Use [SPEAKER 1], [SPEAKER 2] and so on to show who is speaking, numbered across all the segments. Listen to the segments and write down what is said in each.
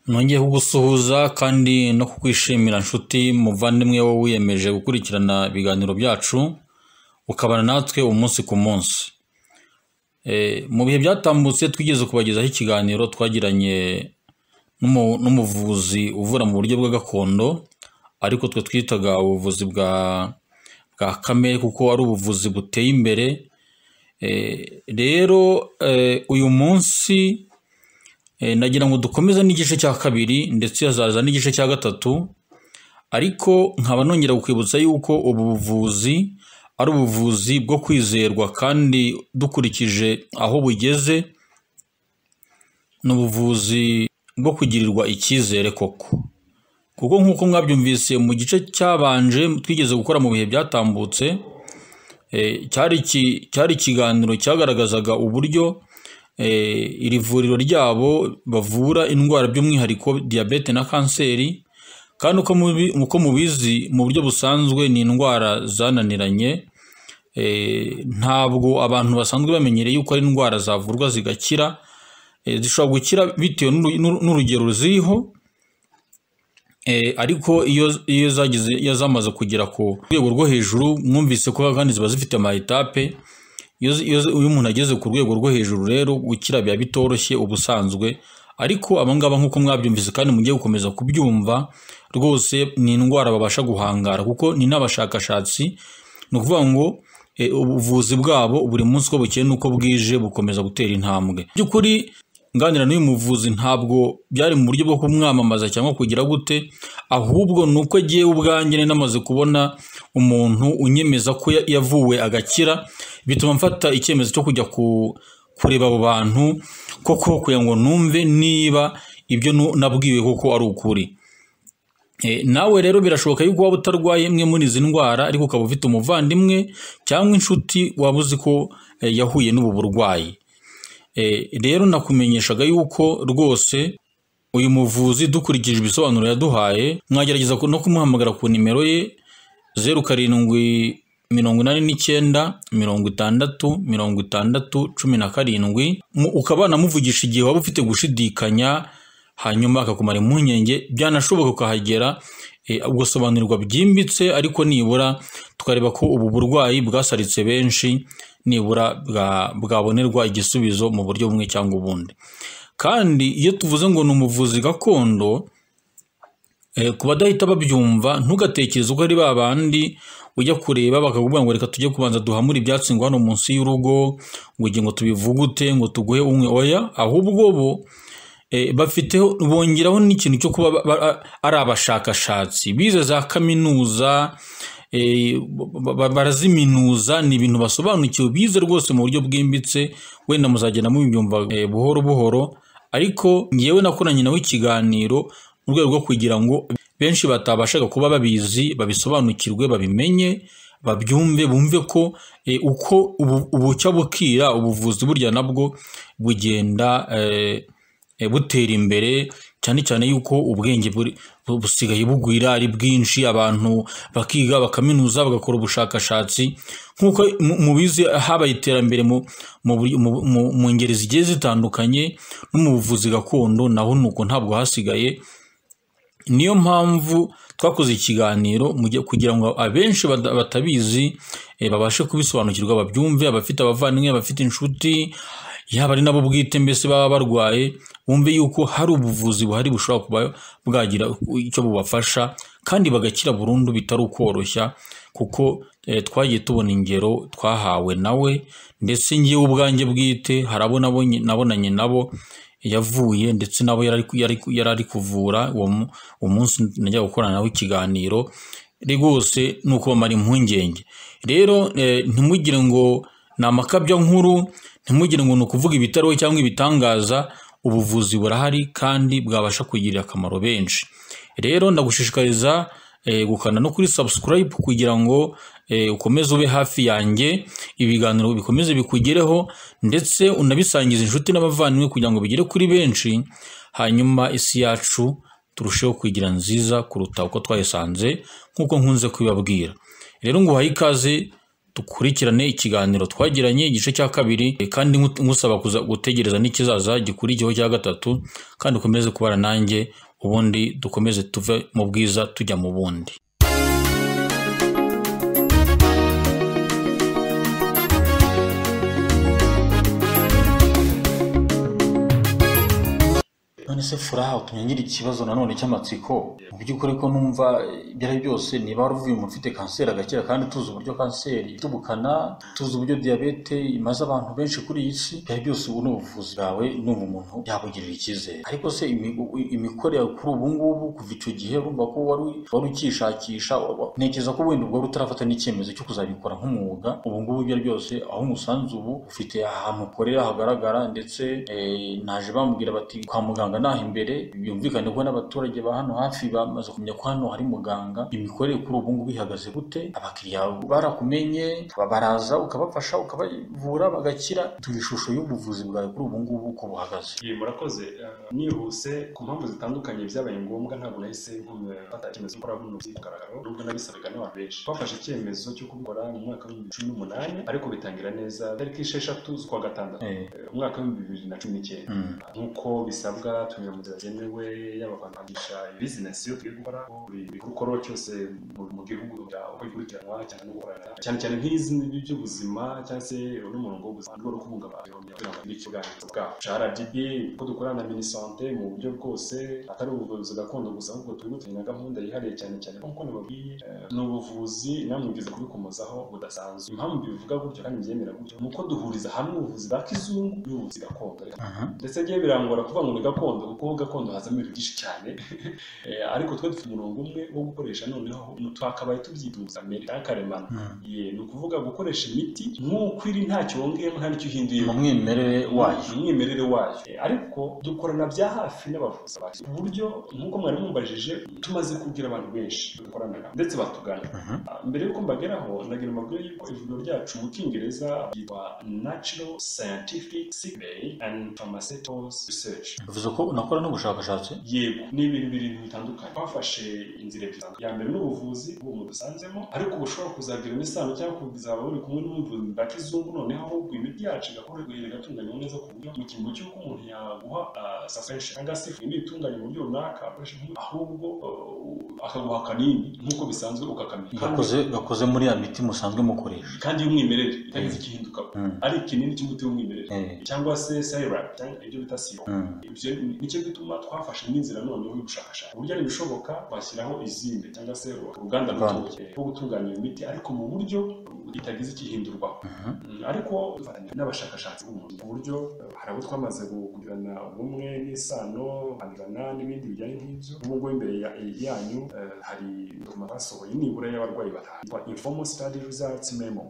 [SPEAKER 1] Nongeye kugusuhuza kandi no kukwishimira nshuti muvandimwe wowe wiyemeje gukurikirana ibiganiro byacu ukabana natwe umunsi ku munsi. Mu bihe byatambutse twigeze kubagezaho ikiganiro twagiranye n'umuvuzi uvura mu buryo bwa gakondo, ariko twe twitaga ubuvuzi bwa kamere kuko ari ubuvuzi buteye imbere. Rero uyu munsi nagira ngo dukomeze n'igice cya kabiri ndetse hazaza n'igice cya gatatu, ariko nkaba nongera kukwibutsa yuko ubu buvuzi ari ubuvuzi bwo kwizerwa kandi dukurikije aho bugeze ni ubuvuzi bwo kugirirwa icyizere koko, kuko nk'uko mwabyumvise mu gice cyabanje twigeze gukora mu bihe byatambutse, cyari ikiganiro cyagaragazaga uburyo iri vuriro ryabo bavura indwara by'umwihariko diyabete na kanseri, kandi uko mubizi mu buryo busanzwe ni indwara zananiranye. Ntabwo abantu basanzwe bamenyereye yuko ari indwara zavurwa zigakira. Zishobora gukira bitewe n'urugero ziriho, ariko iyo zamaze kugera ku rwego rwo hejuru, mwumvise ko kandi ziba zifite amayetape. Iyo umuntu ageze ku rwego rwo hejuru rero gukira biba bitoroshye ubusanzwe, ariko abangaba nk'uko mwabyumvise kandi mugiye gukomeza kubyumva, rwose ni indwara babasha guhangara kuko ni n'abashakashatsi. Ni ukuvuga ngo ubuvuzi bwabo buri munsi uko bukeye n'uko bwije bukomeza gutera intambwe. By'ukuri nganira n'uyu muvuzi ntabwo byari mu buryo bwo kumwamamaza cyangwa kugira gute, ahubwo ni uko agiye ubwanjye namaze kubona umuntu unyemeza ko yavuwe agakira, bituma mfata icyemezo cyo kujya kureba abo bantu koko kugira ngo numve niba ibyo nabwiwe koko ari ukuri. Nawe rero birashoboka yuko waba utarwaye imwe muri izi ndwara, ariko ukaba ufite umuvandimwe cyangwa inshuti waba uzi ko yahuye n'ubu burwayi. Rero nakumenyeshaga yuko rwose uyu muvuzi dukurikije ibisobanuro yaduhaye, mwagerageza no kumuhamagara ku nimero ye 0789606017, ukaba namuvugisha igihe waba ufite gushidikanya, hanyuma akakumara impungenge. Byanashoboka ukahagera ugasobanurirwa byimbitse, ariko nibura tukareba ko ubu burwayi bwasaritse benshi, nibura bwabonerwa igisubizo mu buryo bumwe cyangwa ubundi. Kandi iyo tuvuze ngo ni umuvuzi gakondo, ku badahita babyumva ntugatekereze ko ari ba bandi ujya kureba bakakubwira ngo reka tujye kubanza duhamure ibyatsi ngo hano munsi y'urugo ngo tubivugute ngo tuguhe umwe. Oya, ahubwo bo bongeraho n'ikintu cyo kuba ari abashakashatsi bize za kaminuza, baraziminuza. Ni ibintu basobanukiwe, bize rwose mu buryo bwimbitse. Wenda muzagenda mubyumva buhoro buhoro, ariko ngewe nakoranye nawe ikiganiro mu rwego rwo kugira ngo benshi batabashaga kuba babizi babisobanukirwe, babimenye, babyumve, bumve ko uko ubucya bukira ubuvuzi burya nabwo bugenda butera imbere, cyane cyane yuko ubwenge busigaye bugwira ari bwinshi. Abantu bakiga bakaminuza bagakora ubushakashatsi, nk'uko mubizi habaye iterambere mu ngeri zigiye zitandukanye, no mu buvuzi gakondo naho nuko ntabwo hasigaye. Niyo mpamvu twakoze ikiganiro kugira ngo abenshi batabizi babashe kubisobanukirwa, babyumve. Abafite abavandimwe, abafite inshuti, yaba ari nabo bwite mbese baba barwaye, bumve yuko hari ubuvuzi buhari bushobora kuba bwagira icyo bubafasha kandi bagakira burundu, bitari ukoroshya. Kuko twagiye tubona ingero twahawe nawe, ndetse ngewe ubwanjye bwite hari abo nabonanye nabo yavuye, ndetse nabo yari ari kuvura uwo munsi najya gukorana nawe ikiganiro. Rwose ni uko bamara impungenge. Rero ntimugire ngo ni amakabya nkuru, ntimugire ngo ni ukuvuga ibitariho cyangwa ibitangaza. Ubuvuzi burahari kandi bwabasha kugirira akamaro benshi. Rero ndagushishikariza gukanda no kuri subscribe kugira ngo ukomeze ube hafi yanjye, ibiganiro bikomeze bikugereho, ndetse unabisangiza inshuti n'abavandimwe kugira ngo bigere kuri benshi, hanyuma isi yacu turusheho kugira nziza kuruta uko twayisanze, nk'uko nkunze kubibabwira. Rero nguhaye ikaze dukurikirane ikiganiro twagiranye igice cya kabiri, kandi ngusaba kuza gutegereza n'ikizaza gikurikiyeho cya gatatu, kandi ukomeze kubara nanjye, ubundi dukomeze tuve mu bwiza tujya mu bundi. None se Furaha, utumye ngira ikibazo nanone cy'amatsiko. Mu by'ukuri ko numva byari byose, niba waruvuye umuntu ufite kanseri agakira, kandi tuzi uburyo kanseri itubukana, tuzi uburyo diyabete imaze abantu benshi kuri iyi si, byari byose ubu n'ubuvuzi bwawe numva umuntu yabugirira icyizere. Ariko se imikorere kuri ubu ngubu kuva icyo gihe urumva ko wari ukishakisha, ntekereza ko wenda ubwo utarafata n'icyemezo cyo kuzabikora nk'umwuga. Ubu ngubu byari byose aho umusanzu ubu ufite ahantu ukorera hagaragara, ndetse naje bambwira bati kwa muganga naho imbere, byumvikane ko n'abaturage ba hano hafi bamaze kumenya ko hano hari muganga. Imikorere kuri ubu ngubu ihagaze gute? Abakiriya barakumenye, baraza ukabafasha ukabavura bagakira? Tugira ishusho y'ubuvuzi bwawe kuri ubu ngubu uko buhagaze.
[SPEAKER 2] Murakoze. Nihuse ku mpamvu zitandukanye byabaye ngombwa, ntabwo nahise gufata icyemezo gukora buno by'umugaragaro, nubwo nabisabaga n'abantu benshi. Twafashe icyemezo cyo kubikora mu mwaka wa 2018, ariko bitangira neza tariki 6 z'ukwa gatandatu umwaka wa 2019, nk'uko bisabwa tunyura mu nzira zemewe y'abakwandisha bizinesi yo tugiye gukora buri gikorwa cyose mu gihugu uko gikurikiranwa cyane no gukorana cyane nk'izi by'ubuzima cyangwa se n'umurongo w'ubuzima rwo kubungabunga kugira ngo n'ikiganiro bwabo RDB ko dukorana na Minisante mu buryo bwose, atari ubuvuzi gakondo gusa, ahubwo turi na gahunda yihariye cyane nk'uko nababwiye, n'ubuvuzi namwigeze kubikomozaho budasanzwe. Impamvu bivuga gutyo kandi byemera gutyo nuko duhuriza hamwe ubuvuzi bwa kizungu n'ubuvuzi gakondo, ndetse giye birangora kuvuga ngo ni gakondo, kuko gakondo hazamo ibintu byinshi cyane ariko twe dufite umurongo umwe wo gukoresha, noneho twakabaye tubyituza Amerika karemano. Ni ukuvuga gukoresha imiti nk'uko iri, ntacyo wongeyemo nta nicyo uhinduye
[SPEAKER 1] mu mwimerere wayo,
[SPEAKER 2] ariko dukorana bya hafi n'abavuzi bacu, ku buryo nk'uko mwari mumbajije tumaze kugira abantu benshi dukorana ndetse batugana. Mbere y'uko mbageraho nagira amabwire y'uko ivuriro ryacu mu Cyongereza ryitwa Natural Scientific Survey and Pharmaceutical Research.
[SPEAKER 1] Bivuze ko unakora n'ubushakashatsi?
[SPEAKER 2] Yego, ni ibintu bitandukanye. Twafashe inzira ebyiri. Ya mbere n'ubuvuzi ubu mudusanzemo, ariko bushobora kuzagira n'isano cyangwa kuzaba buri kumwe n'ubuvuzi bwa kizungu, noneho ahubwo imiti yacu igakorerwa igatunganywa neza ku buryo mu cyimbo cy'uko umuntu yaguha suspension cyangwa se imiti itunganye mu buryo runaka, ahubwo akaguha kanini nk'uko bisanzwe ukakamira
[SPEAKER 1] gakoze muri ya miti musanzwe mukoresha,
[SPEAKER 2] kandi y'umwimerere itagize igihinduka, ari ikinini cy'umuti w'umwimerere cyangwa se syrup cyangwa ibyo bita siyo. Ibyo nicyo gituma twafashe n'inzira noneho y'ubushakashatsi, uburyo ari bishoboka bashyiraho izindi cyangwa se uruganda rutoya rwo gutunganya imiti, ariko mu buryo itagize ikihindurwaho. Ariko dufatanya n'abashakashatsi b'umuntu ku buryo hari abo twamaze kugirana ubumwe n'isano, hangana n'ibindi bijyanye nk'ibyo. Ubwo imbere yanyu hari basohoye nibura y'abarwayi batanu, informal study results memo,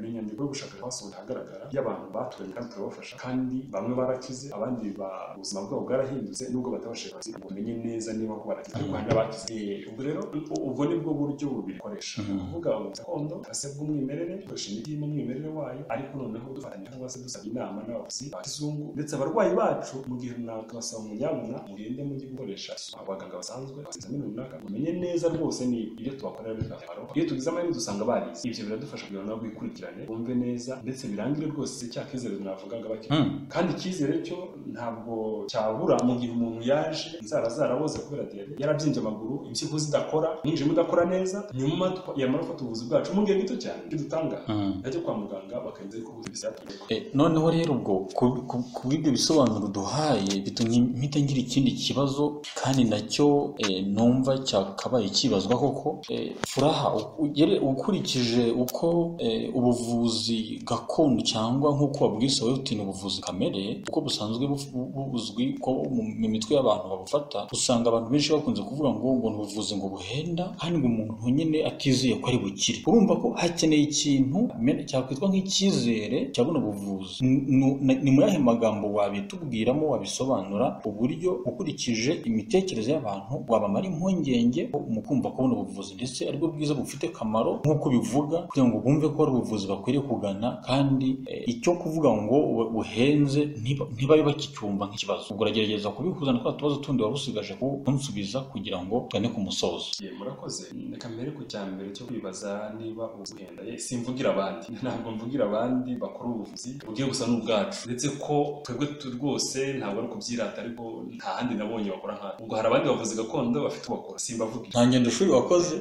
[SPEAKER 2] ni inyandiko y'ubushakashatsi basohoye ahagaragara y'abantu baturanye kandi turabafasha, kandi bamwe barakize, abandi ubuzima bwabo bwarahindutse nubwo batabashije kumenye neza niba ko barakize, ariko hari n'abakize. Ubwo rero ubwo nibwo buryo bubiri koresha, kuvuga gakondo kase bw'umwimerere, koresha imiti y'umwimerere wayo, ariko noneho dufatanya cyangwa se dusaba inama n'abavuzi ba kizungu, ndetse abarwayi bacu mu gihe runaka basaba umunyabuna mugende mujye gukoresha abaganga basanzwe bazamini runaka, mumenye neza rwose ni ibyo tubakorera bitwaro. Iyo tugize amahirwe dusanga barize, ibyo biradufasha kugira ngo bikurikirane bumve neza, ndetse birangire rwose cya kizere tunavugaga bakiri. Kandi ikizere cyo ntabwo cyabura mu gihe umuntu yaje inzara zaraboze kubera diyabete, yarabyimbye amaguru, impyiko zidakora, n'injimo idakora neza, nyuma yamara gufata ubuvuzi bwacu mu gihe gito cyane dutanga ajya kwa muganga bakayenza ko ubuzima bwateye.
[SPEAKER 1] Noneho rero ubwo kubw'ibyo bisobanuro duhaye bitumye mpita ngira ikindi kibazo, kandi nacyo numva cyakabaye kibazwa koko. Furaha, ukurikije uko ubuvuzi gakondo cyangwa nk'uko wabwise wowe uti ni ubuvuzi kamere, uko busanzwe buzwi ko mu mitwe y'abantu babufata, usanga abantu benshi bakunze kuvuga ngo ni ubuvuzi ngo buhenda, kandi ngo umuntu nyine atizeye ko ari bukire. Urumva ko hakeneye ikintu cyakwitwa nk'icyizere cya buno buvuzi. Ni muri ahe magambo wabitubwiramo, wabisobanura uburyo ukurikije imitekerereze y'abantu wabamara impungenge mu kumva ko buno buvuzi ndetse aribwo bwiza bufite akamaro nk'uko bivuga, kugira ngo bumve ko ari ubuvuzi bakwiriye kugana, kandi icyo kuvuga ngo buhenze ntibabe bakicyumva nk'ikibazo. Ubwo wagerageza kubihuza na twa tubazo tundi warusigaje kunsubiza kugira ngo tugane ku musozo.
[SPEAKER 2] Murakoze. Reka mbere ku cyambere cyo kwibaza niba ubuhenda simvugira abandi, ntabwo mvugira abandi bakora ubuvuzi bugiye gusa n'ubwacu, ndetse ko twebwe rwose ntabwo ari kubyirata, ariko nta handi nabonye bakora nka ubwo. Hari abandi bavuzi gakondo bafite ubakora, simbavuga.
[SPEAKER 1] Nta ngendo shuri wakoze?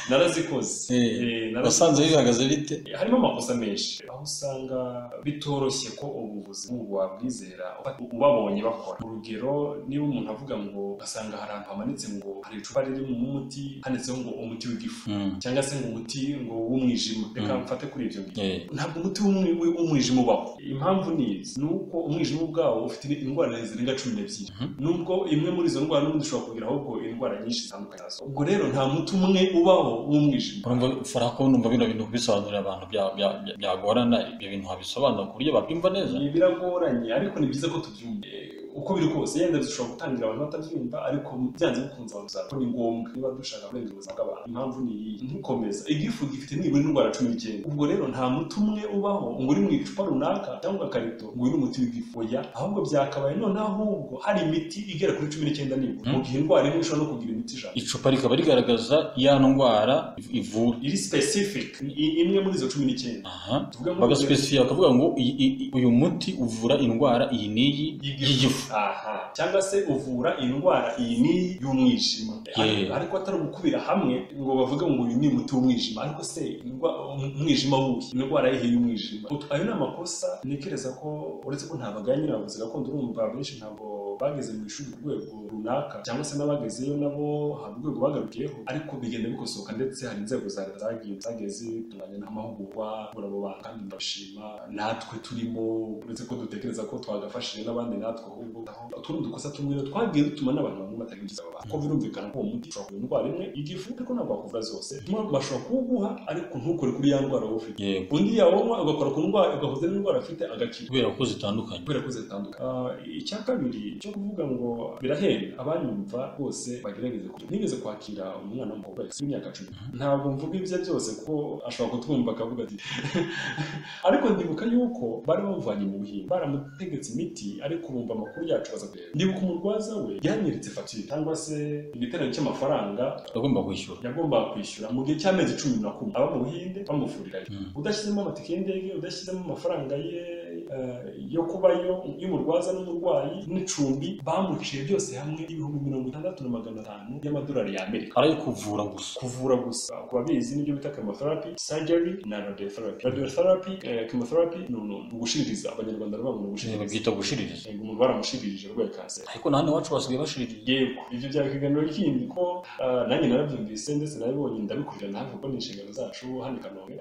[SPEAKER 2] Narazikoze.
[SPEAKER 1] Wasanze bihagaze bite?
[SPEAKER 2] Harimo amakosa menshi, aho usanga bitoroshye ko ubuvuzi nk'ubu wabwizera ubabonye bakora. Urugero, niba umuntu avuga ngo asanga hari ahantu hamanitse ngo hari icupa ririmo umuti handitseho ngo umuti w'igifu, cyangwa se ngo umuti ngo w'umwijima, reka mfate kuri ibyo ngibyo. Ntabwo umuti w'umwijima ubaho. Impamvu ni izi: ni uko umwijima ubwawo ufite indwara zirenga 12, nubwo imwe muri izo ndwara n'ubundi ushobora kugira ahubwo indwara nyinshi zitandukanye. Ubwo rero nta muti umwe ubaho w'umwijima.
[SPEAKER 1] Farako numva bino bintu bisobanurira abantu byagorana, ibyo bintu habisobanura ku buryo babyumva neza.
[SPEAKER 2] Biragoranye, ariko ni byiza ko tubyumva uko biri kose. Yenda dushobora gutangira abantu batabyumva, ariko byanze bikunze abantu bazakora. Ni ngombwa niba dushaka kurengera ubuzima bw'abantu. Impamvu ni iyi: ntukomeza. Igifu gifite nibura indwara 19. Ubwo rero nta muti umwe ubaho ngo uri mu icupa runaka cyangwa akarito ngo uyu ni umuti w'igifu. Oya, ahubwo byakabaye noneho ahubwo hari imiti igera kuri 19 nibura, mu gihe indwara imwe ishobora no kugira imiti 100. Icupa
[SPEAKER 1] rikaba rigaragaza ya ndwara ivura,
[SPEAKER 2] iri specific imwe muri izo 19.
[SPEAKER 1] Bagaspecifiya bakavuga ngo uyu muti uvura indwara iyi n'iyi y'igifu,
[SPEAKER 2] cyangwa se uvura indwara iyi n'iyi y'umwijima. Ariko atari gukubira hamwe ngo bavuge ngo uyu ni umuti w'umwijima. Ariko se umwijima wuhe? Indwara yihe y'umwijima? Ayo ni amakosa ntekereza ko, uretse ko nta baganga n'abavuzi gakondo urumva benshi ntabwo bageze mu ishuri ku rwego runaka, cyangwa se n'abagezeyo nabo hari urwego bagarukiyeho, ariko bigenda bikosoka. Ndetse hari inzego za leta zagiye zitunganya n'amahugurwa kuri abo bantu, kandi ndabashima. Natwe turimo, uretse ko dutekereza ko twagafashije n'abandi, natwe ahubwo utundi dukosa tumwe twagiye dutuma n'abantu bamwe batagize abo bantu. Ko birumvikana ko uwo muti ushobora kuba indwara imwe igifu, ariko ntabwo wakuvura zose. Bashobora kuwuguha ariko ntukore kuri ya ndwara wowe ufite. Undi yawunywa ugakora ku ndwara, ugahoza n'indwara afite agakira,
[SPEAKER 1] kubera ko zitandukanye.
[SPEAKER 2] Icya kabiri cyo kuvuga ngo birahenda, abanyumva bose bagerageze. Nigeze kwakira umwana w'umukobwa w'imyaka 10. Ntabwo mvuga ibyo byose ko ashobora kutwumva akavuga ati ariko ndibuka yuko bari bamuvanye mu buhinga, baramutegetse imiti, ariko bumva amakuru yacu baza kureba. Ndibuka umurwaza we yanyeretse facture, cyangwa se igiteranyo cy'amafaranga yagomba kwishyura mu gihe cy'amezi 11 aba mu Buhinde bamuvurirayo. Udashyizemo amatike y'indege, udashyizemo amafaranga ye yo kubayo y'umurwaza n'umurwayi n'icumbi, bamuciye byose hamwe ibihumbi 66,500 y'amadolari y'Amerika.
[SPEAKER 1] Ari kuvura
[SPEAKER 2] gusa. Ku babizi n'ibyo bita chemotherapy, surgery na radiotherapy. Radiotherapy, chemotherapy no ugushiririza. Abanyarwanda bavuga ugushiririza,
[SPEAKER 1] babyita gushiririza.
[SPEAKER 2] Umuntu baramushirije rwaye kanseri.
[SPEAKER 1] Ariko nahane wacu basigaye bashiririza.
[SPEAKER 2] Yego, ibyo byakiganiro kindi ko nanjye narabyumvise, ndetse nabibonye ndabikurira nawe, kuko ni inshingano zacu hano i Kanombe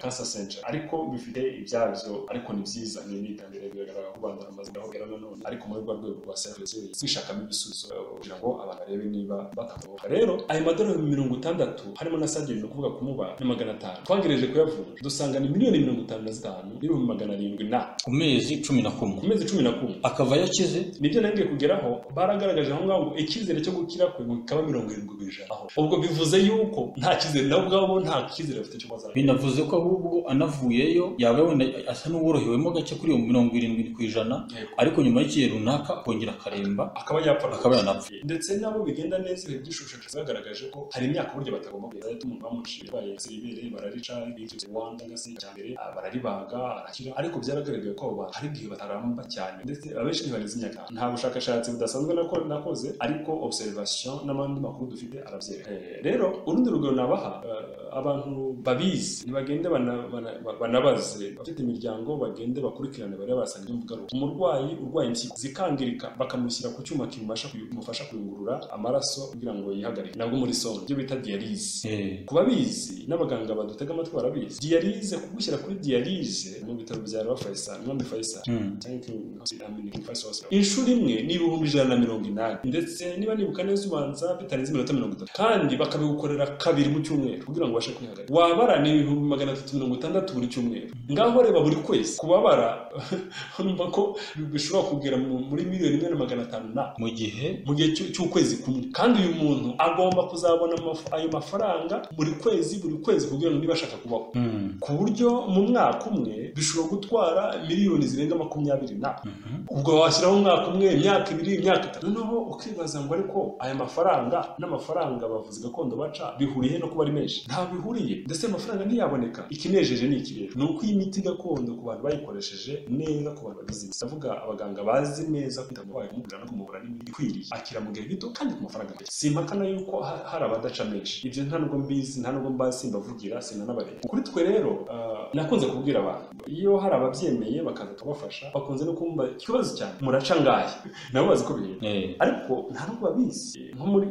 [SPEAKER 2] Cancer Center. Ariko bifite ibyabyo, ariko ni byiza, ni itangire bigaragara ko Rwanda ramaze gahogera none, ariko muri rwa rwego rwa service kwishakamo ibisubizo kugira ngo abantu barebe niba batamuka. Rero ayo madolari 60 harimo na surgery, no kuvuga kumuba ni 500. Twagereje kuyavura dusanga ni miliyoni 55,700 na
[SPEAKER 1] ku mezi 11. Akava yakize.
[SPEAKER 2] Nibyo nangiye kugeraho, baragaragaje aho ngaho icyizere cyo gukira kwe kaba 70%. Ubwo bivuze yuko nta cyizere nabo ubwabo, nta cyizere afite cyo bazana.
[SPEAKER 1] Binavuze ko ahubwo anavuyeyo yaba wenda asa n'uworohewemo gake kuri 70%, ariko nyuma y'igihe runaka akongera akaremba,
[SPEAKER 2] akaba yapfa,
[SPEAKER 1] akaba yanapfa.
[SPEAKER 2] Ndetse nabo bigenda neza. Iby'ubushakashatsi zagaragaje ko hari imyaka burya batagomba kugeza umuntu bamuciye baye serivere, bararica bigeze Rwanda ngasi cyambere, bararibaga arakira. Ariko byaragaragaye ko aba hari igihe bataramba cyane, ndetse abenshi ntibarize imyaka. Nta bushakashatsi budasanzwe nakoze, ariko observation n'amandi makuru dufite arabyereka. Rero urundi rugero nabaha, abantu babizi nibagende banabaze, bafite imiryango bagende bakurikirane, bari basanga imvugaruka. Umurwayi urwaye impyiko zikangirika, bakamushyira ku cyuma kimufasha kuyungurura amaraso kugira ngo yihagarike, nabwo muri sonde, ibyo bita dialyse. Kuba bizi n'abaganga badutega amatwi barabizi. Dialyse, kugushyira kuri dialyse mu bitaro bya Faisal, Mwami Faisal, inshuro imwe ni 180, ndetse niba nibuka neza ubanza bitarenze 30, kandi bakabigukorera kabiri mu cyumweru kugira ngo bashe kwihagarika. Wabara ni 360 buri cyumweru. Ngaho reba buri kwezi kubabara gutwara urumva ko bishobora kugera muri 1,500,000
[SPEAKER 1] mu gihe
[SPEAKER 2] cy'ukwezi kumwe, kandi uyu muntu agomba kuzabona ayo mafaranga buri kwezi kugira ngo niba ashaka kubaho, ku buryo mu mwaka umwe bishobora gutwara miliyoni zirenga 20 na ubwo washyiraho umwaka umwe, imyaka 2, imyaka 3, noneho ukibaza ngo ariko aya mafaranga n'amafaranga bavuze gakondo baca bihuriye no kuba ari menshi? Nta bihuriye, ndetse amafaranga ntiyaboneka. Ikinejeje ni iki rero? Ni uko iyi miti gakondo ku bantu bayikoresheje neza, ku bantu babizi, ndavuga abaganga bazi neza kwita mu bayo kumubwira no kumubura n'imiti ikwiriye, akira mu gihe gito kandi ku mafaranga make. Simpakana yuko hari abadaca menshi, ibyo nta nubwo mbizi, nta nubwo mbazi, simbavugira, sinanabareba. Kuri twe rero nakunze kubwira abantu, iyo hari ababyemeye bakaza kubafasha, bakunze no kumva ikibazo cyane, muraca ngahe nabo bazi ko bihe, ariko nta nubwo babizi. Nko muri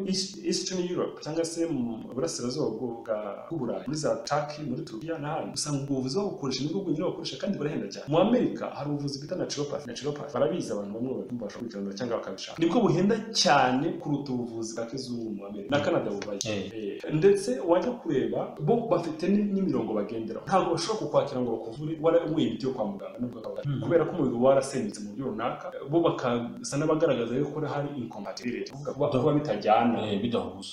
[SPEAKER 2] Eastern Europe cyangwa se mu burasirazuba bw'Uburayi, muri za Turkey, muri Turukiya n'ahandi, usanga ubwo buvuzi babukoresha nibwo bwonyine bakoresha kandi burahenda cyane. Mu Amerika hari ubuvuzi bita naturopathy, barabizi abantu bamwe bashobora kwitonda cyangwa bakabishaka, nibwo buhenda cyane kuruta ubuvuzi bwa kizungu mu Amerika na Canada bubaye. Ndetse wajya kureba bo bafite n'imirongo bagenderaho, ntabwo bashobora kukwakira ngo bakuvure waranyweye imiti yo kwa muganga nubwo kubera ko umubiri warasendetse mu buryo runaka, bo bakasa n'abagaragaza yuko hari incompatibility, kuba bitajyana,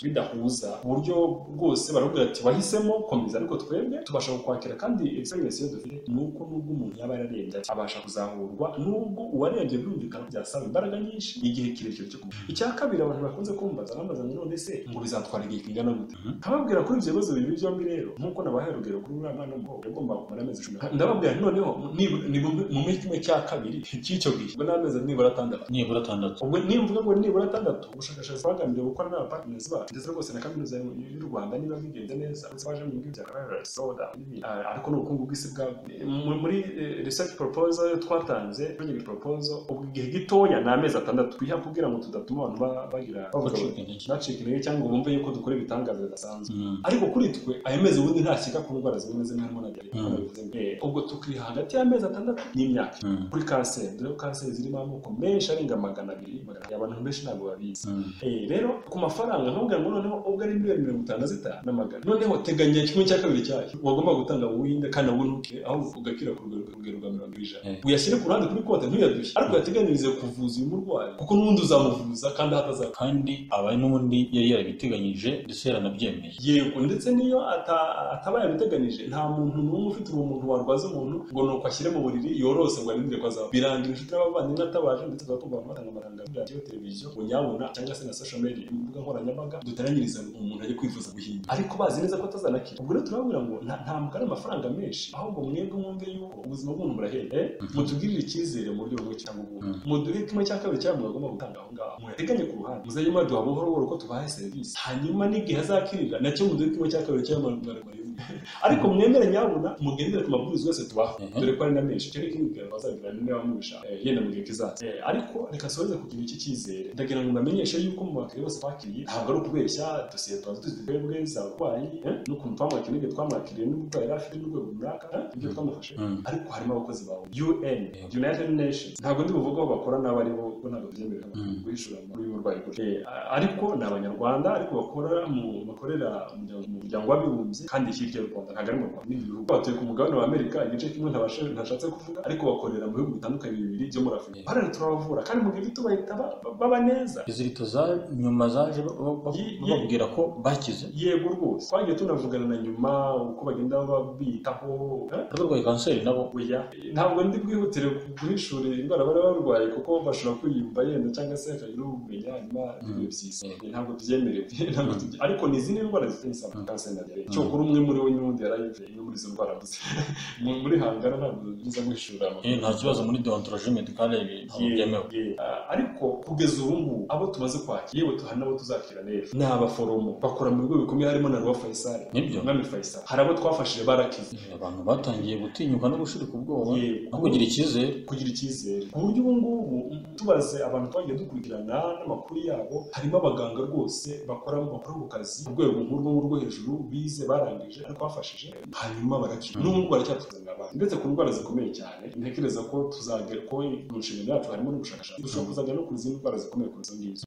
[SPEAKER 2] bidahuza uburyo bwose. Baravuga ati wahisemo komeza, ariko twebwe tubasha kukwakira, kandi experience yo dufite nuko nubwo umuntu yaba yararembye abasha kuzahurwa, nubwo uwarebye birumvikana byasaba imbaraga nyinshi, igihe kirekire cyo kumva. Icya kabiri abantu bakunze kumbaza ngo none se ngo bizatwara igihe kingana gute? Nkababwira kuri ibyo bibazo bibiri byombi rero, nkuko nabahaye urugero kuri uriya mwana w'umukobwa yagomba kumara amezi 10, ndababwira noneho ni mu kimwe cya kabiri cy'icyo gihe, ngo n'amezi nibura 6. Ubwo nimvuga ngo nibura 6, ubushakashatsi bwagamije gukora n'abapartners bacu ndetse rwose na kaminuza y'u Rwanda niba bigenze neza, baje mu byo bya coronavirus soda, ariko n'ubukungu bw'isi bwago. Muri research proposal twatanze, project proposal, ubwo igihe gitoya ni amezi 6 twiha kugira ngo tudatuma abantu bagira bacika cyangwa bumve yuko dukora ibitangaza bidasanzwe. Ariko kuri twe ayo mezi ubundi ntashyika ku ndwara zimwe zimwe harimo na diabete. Ubwo tukiri hagati y'amezi 6 n'imyaka. Kuri kanseri, dore kanseri zirimo amoko menshi arenga 200 abantu benshi ntabwo babizi. Rero ku mafaranga nkubwira ngo noneho ubwo ari 55,000 noneho teganya kimwe cya kabiri cyayo wagomba gutanga uwinde, kandi ubunuke aho ugakira ku rugero rwa 100%. Uyashyire ku ruhande kuri konti ntuyadushye, ariko yateganyirize kuvuza uyu murwayi kuko n'ubundi uzamuvuza kandi hataza,
[SPEAKER 1] kandi abaye n'ubundi yari yarabiteganyije ndetse yaranabyemeye.
[SPEAKER 2] Yego, ndetse niyo atabaye yabiteganyije, nta muntu n'umwe ufite umuntu warwaza umuntu ngo nuko ashyire mu buriri yorose ngo arindire ko azaba. Birangira inshuti y'abavandimwe atabaje, ndetse tugakumva batanga amafaranga kuri radio, televiziyo, unyabona cyangwa se na social media, imbuga nkoranyambaga, duteranyiriza umuntu ajye kwifuza guhinda, ariko bazi neza ko atazanakira. Ubwo rero turababwira ngo nta mugari amafaranga menshi, ahubwo mwebwe mwumve yuko ubuzima bw'umuntu burahenda, mutugirire icyizere mu buryo bumwe cyangwa ubundi, muduhe kimwe cya kabiri cyangwa mugomba gutanga aho ngaho, muyateganye ku ruhande, muzajye muduha buhoro buhoro ko tubahaye serivisi, hanyuma n'igihe azakirira nacyo muduhe kimwe cya kabiri cyangwa ariko mwemere nyabuna mugendere ku mabwiriza yose tubaha, dore ko ari na menshi. Icyo ni kimwe bazagira niba mubisha yenda mu gihe kizaza. Ariko reka soze kugira iki cyizere, ndagira ngo mbamenyeshe yuko mu bakiriya bose twakiriye ntabwo ari ukubeshya, dosiye tuba dufite twebwe z'abarwayi n'ukuntu twamwakiriye, twamwakiriye n'uburwayi yari afite n'urwego runaka, ibyo twamufashe. Ariko harimo abakozi bawe UN, United Nations, ntabwo ndi buvuga aho bakora n'abo ari bo, ntabwo byemerera guhishura muri uyu murwayi gutya, ariko ni Abanyarwanda, ariko bakorera mu muryango w'abibumbye, kandi hirya y'u Rwanda ntabwo ari mu Rwanda, n'ibihugu batuye ku mugabane wa Amerika, igice kimwe ntashatse kuvuga, ariko bakorera mu bihugu bitandukanye bibiri byo muri Afurika. Hano turabavura kandi mu gihe gito bahita baba neza.
[SPEAKER 1] Izirito nyuma zaje bababwira ko bakize.
[SPEAKER 2] Yego rwose, twagiye tunavugana na nyuma uko bagenda babitaho.
[SPEAKER 1] Abarwaye kanseri nabo
[SPEAKER 2] ntabwo ndi bwihutire guhishura indwara bari barwaye, kuko bashobora kwiyumva yenda cyangwa se akagira ubumenya nyuma y'ibyo. Ntabwo tubyemerewe, ariko ni izindi ndwara zifite isano kanseri na diabete. Cyo kuri umwe muri bo n'undi yarayiveye no muri izo ndwara gusa. Muri hangara ntabwo biza guhishura.
[SPEAKER 1] Nta kibazo muri deontologie médicale byemewe.
[SPEAKER 2] Ariko kugeza ubu ngubu abo tumaze kwakira, yewe hari n'abo tuzakira neza, ni abaforomo bakora mu bigo bikomeye, harimo na Roi Faisal, Umwami Faisal. Hari abo twafashije barakize,
[SPEAKER 1] abantu batangiye gutinyuka no gushirika ubwoba no kugira icyizere, ku buryo ubu ngubu tubaze abantu twagiye dukurikirana n'amakuru yabo, harimo abaganga rwose bakora mu kazi urwego nkuru no mu rwo hejuru, bize barangije ariko bafashije hanyuma barakira. N'ubu baracyatuzanira abantu, ndetse ku ndwara zikomeye cyane. Ntekereza ko tuzagera ko mu nshingano yacu harimo n'ubushakashatsi, dushobora kuzajya no ku zindi ndwara zikomeye ku izo ngizo.